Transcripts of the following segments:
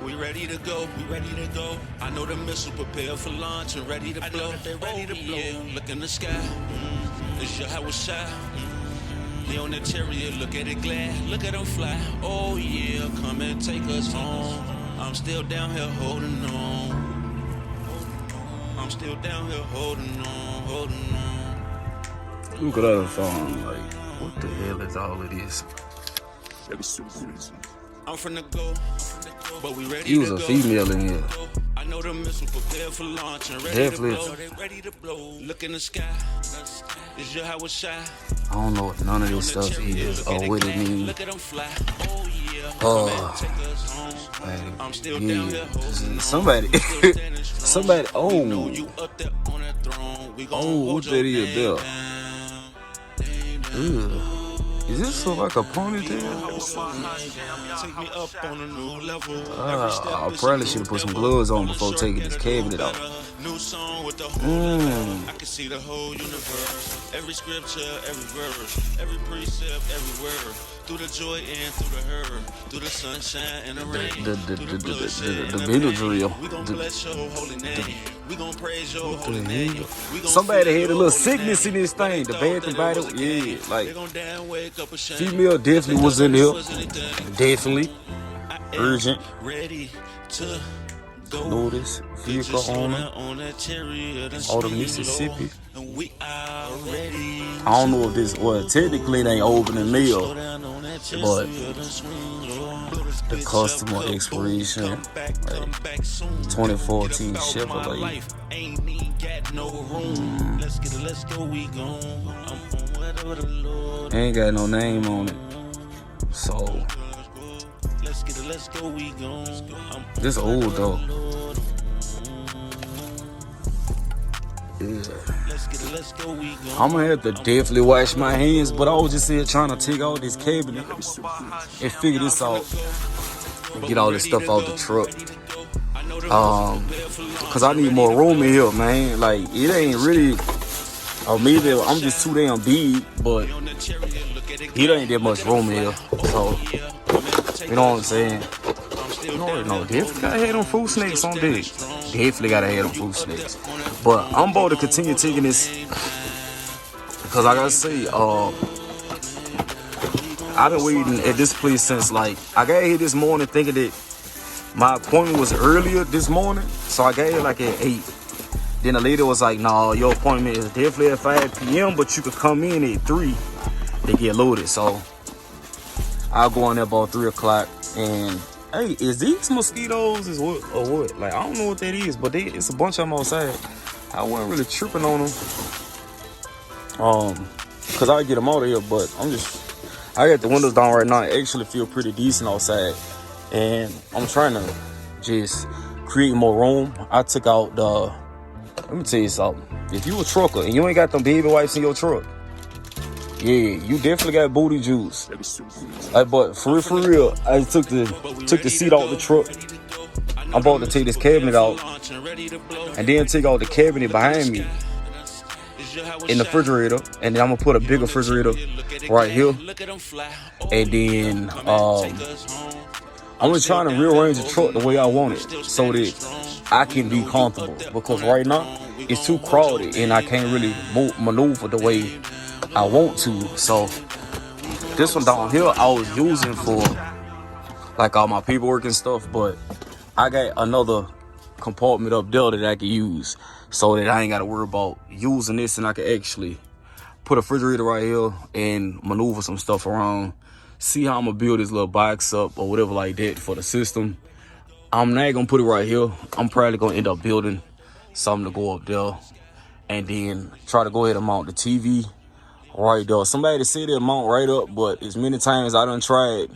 We ready to go, we ready to go. I know the missile prepared for launch and ready to blow. They ready to blow. Look in the sky, is your house shy? They on the terrier, look at it glad, look at them fly. Oh yeah, come and take us home. I'm still down here holding on. I'm still down here holding on, holding on. Look at that song, like, what the hell is all of this? I'm finna go, but we ready He was to a go. female in here. I know the missile prepared for launch and ready to blow. They ready to blow. Look in the sky, is your house shy? I don't know what none of this stuff is or what it means. Look at them fly. Oh yeah. Man, I'm still down here holding somebody, somebody, oh, what that is there? Ugh. Is this so like a ponytail? I probably should have put some gloves on before taking this cabinet out. I can see the whole universe. Every scripture, every verse, every precept, every word. Through the joy and through the hurt, through the sunshine and the rain. The video drill. We gon' bless your holy name. We gon' praise your holy name. Somebody had a little sickness in this thing. The bad thing about it, yeah, like female definitely was in there. Definitely urgent. Ready to go. Notice vehicle owner out of Mississippi. I don't know if this, well, technically it ain't opening mail, but the customer expiration, like 2014 Chevrolet. Ain't got no name on it, so this old though. Yeah. I'm gonna have to definitely wash my hands, but I was just here trying to take out this cabinet and figure this out and get all this stuff out the truck. Cause I need more room in here, man. Like, it ain't really, or maybe I'm just too damn big, but it ain't that much room in here. So, you know what I'm saying? No, definitely gotta have them food snakes on deck. Definitely gotta have them food snakes. But I'm about to continue taking this because, like I say, I've been waiting at this place since, like, I got here this morning thinking that my appointment was earlier this morning, so I got here like at 8. Then the lady was like, "No, your appointment is definitely at 5 p.m., but you could come in at 3 to get loaded." So I'll go in there about 3 o'clock and. Hey, is these mosquitoes or what? Like, I don't know what that is, but it's a bunch of them outside. I wasn't really tripping on them. Cause I get them out of here, but I got the windows down right now. I actually feel pretty decent outside. And I'm trying to just create more room. I took out let me tell you something. If you a trucker and you ain't got them baby wipes in your truck, yeah, you definitely got booty juice. Like, but for real, I took the seat out the truck. I'm about to take this cabinet out and then take out the cabinet behind me in the refrigerator, and then I'm gonna put a bigger refrigerator right here. And then I'm just trying to rearrange the truck the way I want it so that I can be comfortable, because right now it's too crowded and I can't really maneuver the way I want to. So this one down here I was using for like all my paperwork and stuff, but I got another compartment up there that I can use so that I ain't got to worry about using this, and I can actually put a refrigerator right here and maneuver some stuff around, see how I'm gonna build this little box up or whatever like that for the system. I'm not gonna put it right here. I'm probably gonna end up building something to go up there and then try to go ahead and mount the TV right there. Somebody said it mount right up, but as many times I done tried,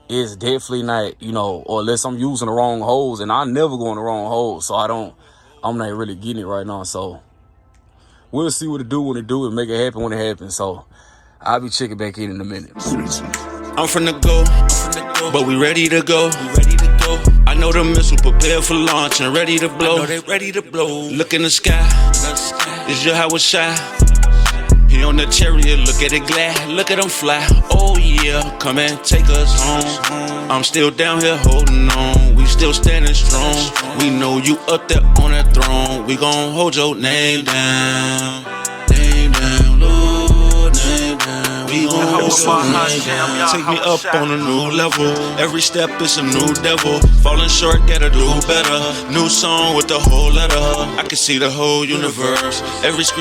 it's definitely not, you know, or unless I'm using the wrong holes, and I never go in the wrong holes, so I'm not really getting it right now. So we'll see what it do when it do and make it happen when it happens. So I'll be checking back in a minute. I'm finna go, but we ready to go. I know the missile prepared for launch and ready to blow. I know they ready to blow. Look in the sky, is your house shy? He on the chariot, look at it glad, look at him fly. Oh yeah, come and take us home. I'm still down here holding on, we still standing strong. We know you up there on that throne, we gon' hold your name down. Name down, Lord, name down. We gon' hold your name down. Take me up on a new level. Every step is a new devil. Falling short, gotta do better. New song with the whole letter. I can see the whole universe. Every script